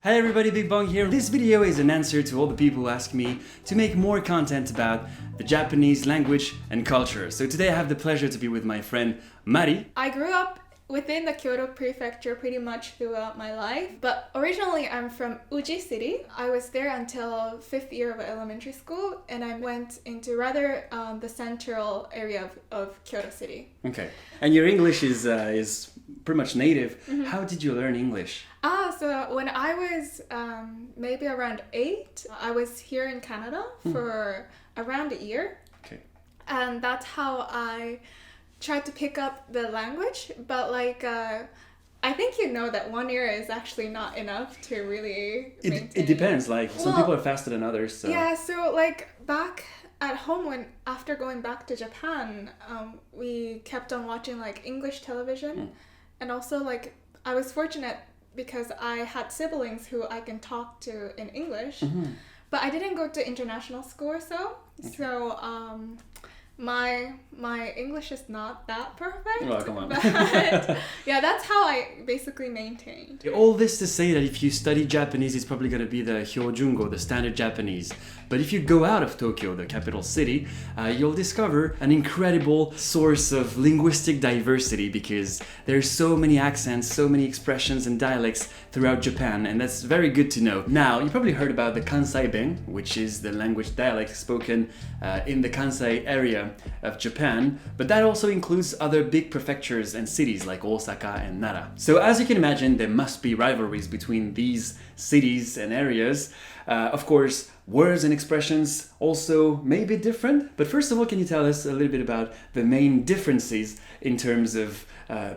Hi everybody, Big Bong here. This video is an answer to all the people who ask me to make more content about the Japanese language and culture. So today I have the pleasure to be with my friend Mari. I grew up within the Kyoto prefecture pretty much throughout my life, but originally I'm from Uji City. I was there until 5th year of elementary school, and I went into rather the central area of Kyoto City. Okay, and your English is pretty much native. Mm-hmm. How did you learn English? So when I was maybe around 8, I was here in Canada for around a year. Okay. And that's how I tried to pick up the language, but I think you know that 1 year is actually not enough to really maintain. It depends, some people are faster than others. So. Yeah, so back at home, after going back to Japan, we kept on watching English television. And also I was fortunate because I had siblings who I can talk to in English, but I didn't go to international school or so. Okay. So my English is not that perfect. Oh, come on. But yeah, that's how I basically maintained. All this to say that if you study Japanese, it's probably going to be the Hyojungo, the standard Japanese. But if you go out of Tokyo, the capital city, you'll discover an incredible source of linguistic diversity because there's so many accents, so many expressions and dialects throughout Japan, and that's very good to know. Now, you probably heard about the Kansai-ben, which is the language dialect spoken in the Kansai area of Japan, but that also includes other big prefectures and cities like Osaka and Nara. So as you can imagine, there must be rivalries between these cities and areas. Of course, words and expressions also may be different, but first of all, can you tell us a little bit about the main differences in terms of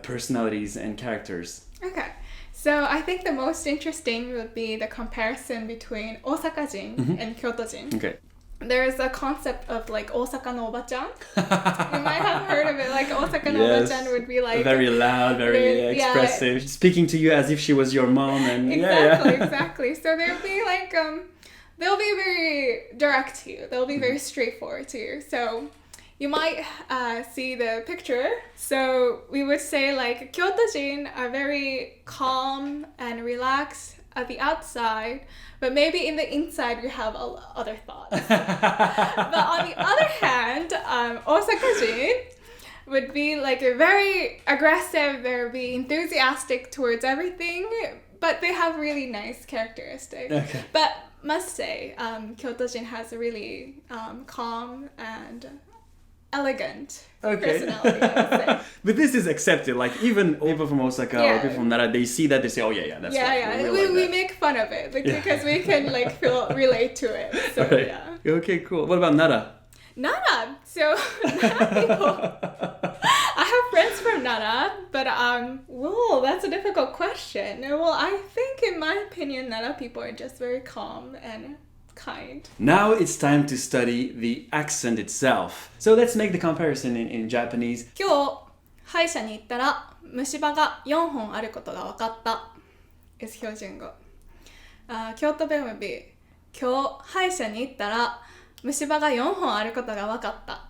personalities and characters? Okay. So I think the most interesting would be the comparison between Osaka-jin and Kyoto-jin. Okay. There's a concept of Osaka no Oba-chan. You might have heard of it. Osaka no Oba-chan would be very loud, very expressive, speaking to you as if she was your mom. And Exactly. So they'll be they'll be very direct to you. They'll be very straightforward to you. So you might see the picture. So we would say Kyoto-jin are very calm and relaxed at the outside, but maybe in the inside you have other thoughts. But on the other hand, Osaka-jin would be very aggressive. They'll be enthusiastic towards everything, but they have really nice characteristics. Okay. But must say, Kyoto-jin has a really calm and elegant personality, I would say. But this is accepted. Even people from Osaka or people from Nara, they see that, they say, oh yeah, that's right. Yeah. We make fun of it because we can relate to it. So right. Yeah. Okay, cool. What about Nara? Nara. So Nara people. I have friends from Nara, but that's a difficult question. Well, I think in my opinion, Nara people are just very calm and kind. Now it's time to study the accent itself. So let's make the comparison in Japanese. 今日歯医者に行ったら虫歯が4本あることが分かった is 標準語。Kyoto-ben would be 今日歯医者に行ったら虫歯が4本あることが分かった。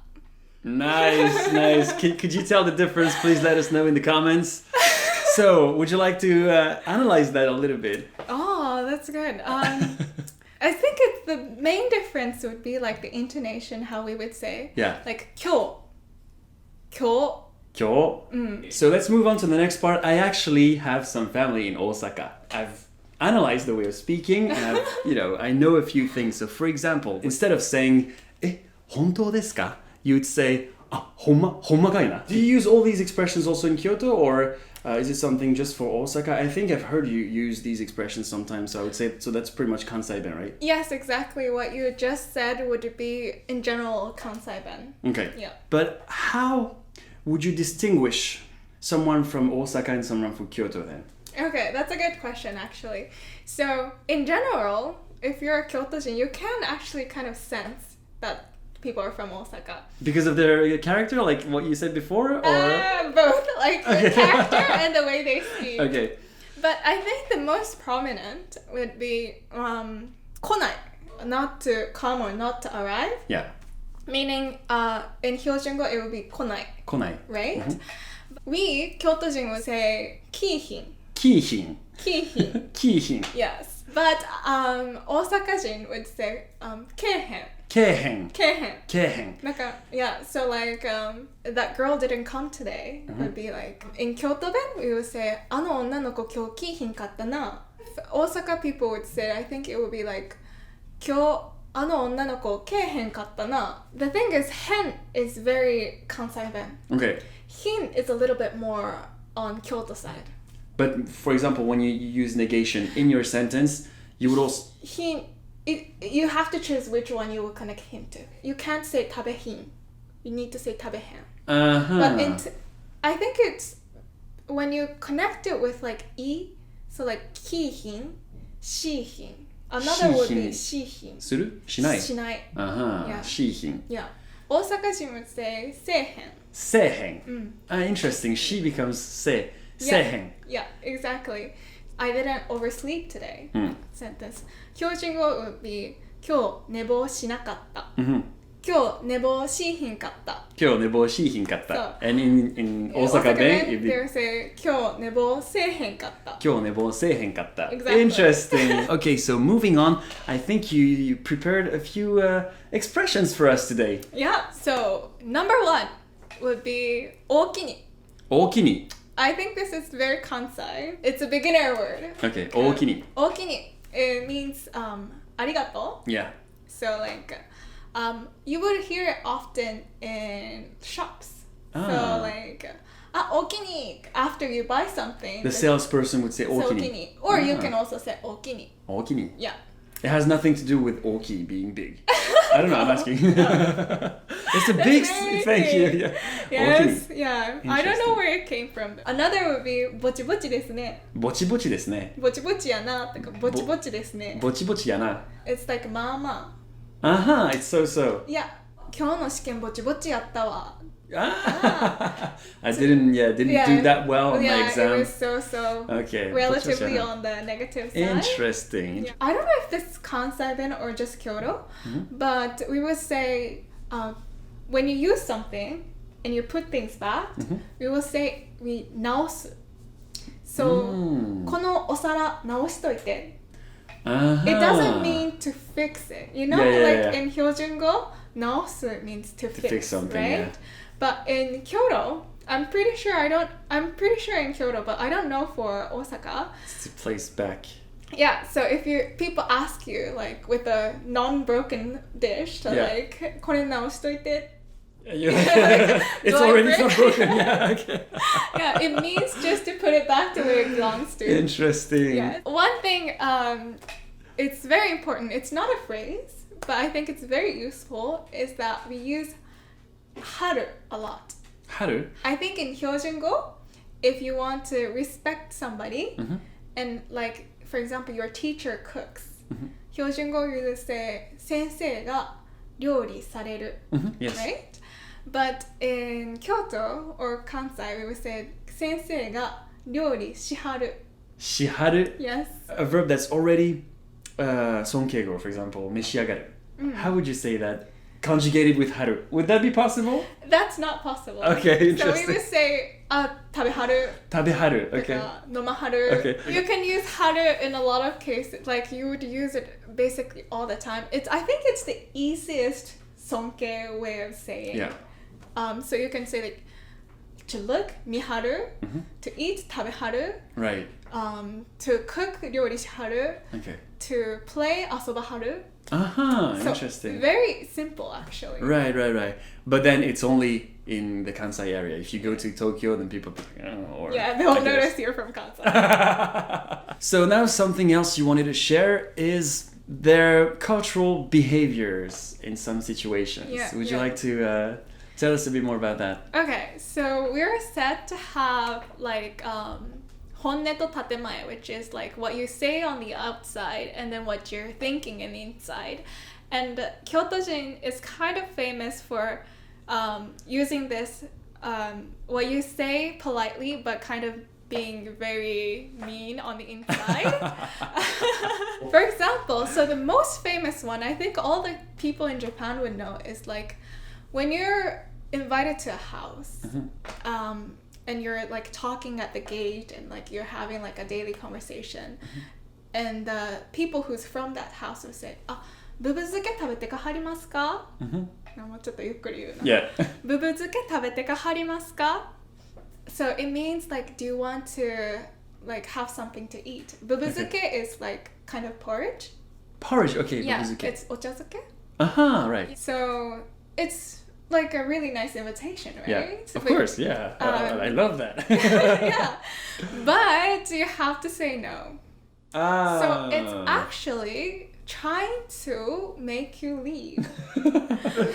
Nice. Could you tell the difference? Please let us know in the comments. So, would you like to analyze that a little bit? Oh, that's good. I think the main difference would be the intonation, how we would say. Yeah. 今日. So let's move on to the next part. I actually have some family in Osaka. I've analyzed the way of speaking, and I know a few things. So for example, instead of saying 本当ですか? You would say ほんまかいな. Do you use all these expressions also in Kyoto, or is it something just for Osaka? I think I've heard you use these expressions sometimes, so I would say, so that's pretty much Kansai-ben, right? Yes, exactly. What you just said would be, in general, Kansai-ben. Okay. Yeah. But how would you distinguish someone from Osaka and someone from Kyoto then? Okay, that's a good question, actually. So, in general, if you're a Kyoto-jin, you can actually kind of sense that people are from Osaka. Because of their character, like what you said before? Or both. The character and the way they speak. Okay. But I think the most prominent would be 来ない. Not to come or not to arrive. Yeah. Meaning, in Hyojungo, it would be 来ない. 来ない. Right? Mm-hmm. We, Kyoto-jin, would say 来賓. 来賓. 来賓. 来賓. Yes. But Osaka-jin would say けえへん。けえへん。けえへん。けえへん。Like yeah, so like that girl didn't come today would be like in Kyoto-ben we would say あの女の子今日来ひんかったな. Osaka people would say I think it would be like 今日あの女の子来えへんかったな. The thing is 変 is very Kansai-ben. Okay. hin is a little bit more on Kyoto side. But for example, when you use negation in your sentence, you would also... Hin, you have to choose which one you will connect hin to. You can't say tabehin. You need to say tabehen. But I think it's when you connect it with like i, so like kihin, shihin. Another would be shihin. する? しない? しない. Yeah. しひん. Yeah. Osaka-jin would say せえへん. せえへん. Interesting. She becomes せえへん. Yeah, exactly. I didn't oversleep today. Sentence. 標準語 would be 今日寝坊しなかった。今日寝坊しひんかった。今日寝坊しひんかった。So, and in Osaka-ben, they would say 今日寝坊せえへんかった。今日寝坊せえへんかった。Exactly. Interesting. Okay, so moving on, I think you prepared a few expressions for us today. Yeah, so number 1 would be 大きに. 大きに. I think this is very Kansai. It's a beginner word. Okay, 大きに. 大きに. It means ありがとう. Yeah. So like you would hear it often in shops. So like 大きに after you buy something. The salesperson would say 大きに. Or you can also say 大きに. 大きに. Yeah. It has nothing to do with oki being big. I don't know, I'm asking. It's a big... Thank you. Yeah. Yes, yeah. I don't know where it came from. Another would be ぼちぼちですね. ぼちぼちですね. ぼちぼちやなとかぼちぼちですね. ぼちぼちやな. It's like まあまあ。It's so. いや、今日の試験ぼちぼちやったわ. I didn't do that well on my exam. It was so okay, relatively on the negative side. Interesting. Yeah. I don't know if this is Kansai-ben or just Kyoto, but we would say when you use something and you put things back, we will say 直す. So このお皿直しといて. It doesn't mean to fix it. You know, in 標準語, 直す means to fix something, right? Yeah. But in Kyoto, I'm pretty sure in Kyoto, but I don't know for Osaka. It's to place back. Yeah, so if people ask you like with a non-broken dish to like これ直しといて. It's already not broken. Yeah, okay. Yeah, it means just to put it back to where it belongs to. Interesting. Yeah. One thing, it's very important. It's not a phrase, but I think it's very useful. Is that we use 春 a lot. 春? I think in 標準語, if you want to respect somebody, and like for example your teacher cooks, 標準語 you would say 先生が料理される, right? But in Kyoto or Kansai, we would say 先生が料理しはる. しはる? Yes. A verb that's already 尊敬語, for example, 召し上がる. How would you say that? Conjugated with haru. Would that be possible? That's not possible. Okay, interesting. So we would say 食べはる. 食べはる. Okay. 飲まはる. Okay. You can use はる in a lot of cases. Like you would use it basically all the time. I think it's the easiest 尊敬 way of saying. Yeah. So you can say like to look 見はる, to eat 食べはる. Right. To cook 料理しはる. Okay. To play 遊ばはる. So interesting. Very simple actually. Right. But then it's only in the Kansai area. If you go to Tokyo, then people... they'll notice you're from Kansai. So now something else you wanted to share is their cultural behaviors in some situations. Would you like to tell us a bit more about that? Okay, so we're said to have like 本音と建前, which is like what you say on the outside and then what you're thinking in the inside. And Kyoto-jin is kind of famous for using this, what you say politely but kind of being very mean on the inside. For example, so the most famous one, I think all the people in Japan would know, is like when you're invited to a house, and you're like talking at the gate and like you're having like a daily conversation, and the people who's from that house will say, あ、ブブ漬け食べてかはりますか? もうちょっとゆっくり言うな。Yeah. ブブ漬け食べてかはりますか? So it means like, do you want to like have something to eat? ブブ漬け is like kind of porridge. Porridge, okay. Yeah, ブブ漬け. it's お茶漬け. Right. So it's like a really nice invitation, right? Yeah, of course, yeah. I love that. Yeah, but you have to say no. Ah. So it's actually trying to make you leave.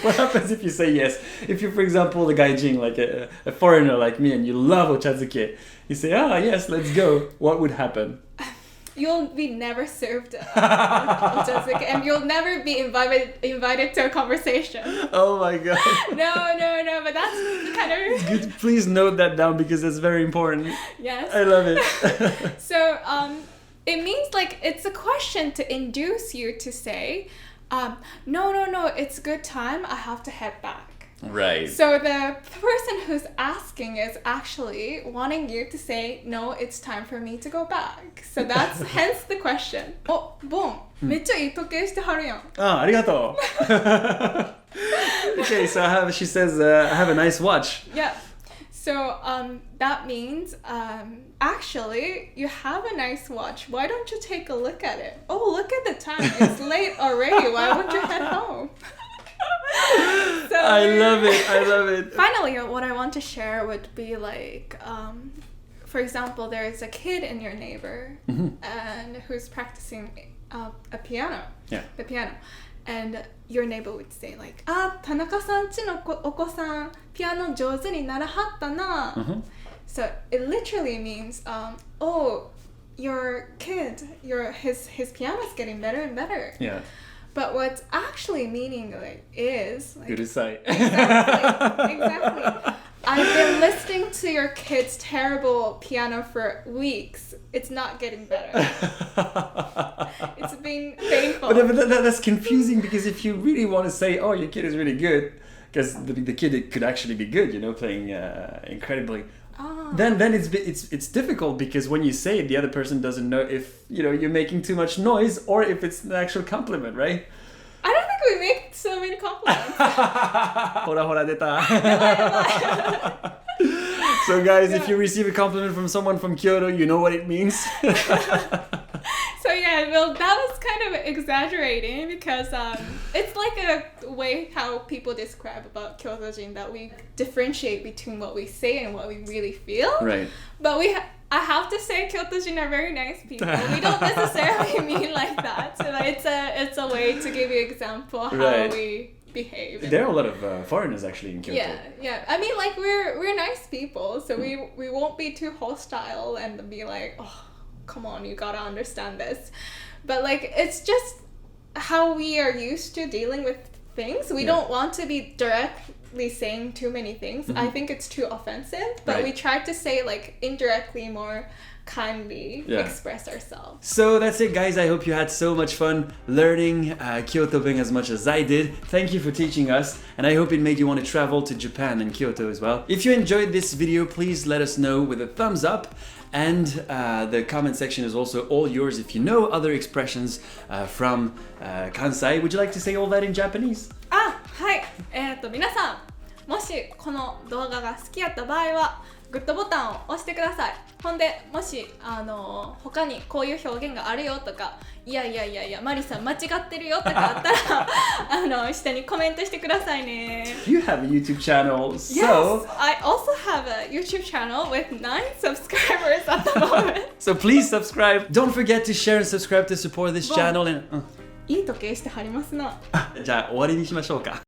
What happens if you say yes? If you're, for example, the gaijin, like a foreigner like me, and you love ochazuke, you say, yes, let's go. What would happen? You'll be never served ochazuke, and you'll never be invited to a conversation. Oh my god. No, but that's kind of... Good. Please note that down because it's very important. Yes. I love it. So, it means like it's a question to induce you to say, no, it's good time, I have to head back. Right. So the person who's asking is actually wanting you to say, no, it's time for me to go back. So that's hence the question. Oh, Bong, めっちゃいい時計してはるやん。ありがとう. Okay, so she says, I have a nice watch. Yeah. So that means actually you have a nice watch. Why don't you take a look at it? Oh, look at the time. It's late already. Why won't you head home? So, I love it. Finally, what I want to share would be like, for example, there is a kid in your neighbor and who's practicing a piano. Yeah. The piano. And your neighbor would say like, あ、田中さんちのお子さんピアノ上手にならはったな。So it literally means, oh, your kid, his piano's getting better and better. Yeah. But what's actually meaning like is like, うるさい. Exactly. I've been listening to your kid's terrible piano for weeks. It's not getting better. It's been painful. But that's confusing because if you really want to say, oh, your kid is really good, because the kid could actually be good, playing incredibly. Then it's difficult because when you say it, the other person doesn't know if you're making too much noise or if it's an actual compliment, right? I don't think we make so many compliments. ほらほら出た. So guys, if you receive a compliment from someone from Kyoto, you know what it means. So yeah, well, that was kind of exaggerating because it's like a way how people describe about Kyoto-jin that we differentiate between what we say and what we really feel. Right. But I have to say Kyoto-jin are very nice people. We don't necessarily mean like that. So it's a way to give you example how we behave. There are a lot of foreigners actually in Kyoto. Yeah. I mean, like we're nice people, so we won't be too hostile and be like, oh, come on, you gotta understand this. But like it's just how we are used to dealing with things. We don't want to be directly saying too many things. I think it's too offensive, but we try to say like indirectly more kindly express ourselves. So that's it, guys. I hope you had so much fun learning Kyoto-ben as much as I did. Thank you for teaching us, and I hope it made you want to travel to Japan and Kyoto as well. If you enjoyed this video, please let us know with a thumbs up. And the comment section is also all yours if you know other expressions from Kansai. Would you like to say all that in Japanese? はい。皆さん、もしこの動画が好きやった場合はグッドボタンを押してください。ほんで、もし他にこういう表現があるよとか、いやマリさん間違ってるよとかあったら下にコメントしてくださいね。You have a YouTube channel, so... Yes, I also have a YouTube channel with 9 subscribers at the moment. So please subscribe. Don't forget to share and subscribe to support this channel. And いい時計してはりますな。じゃあ終わりにしましょうか。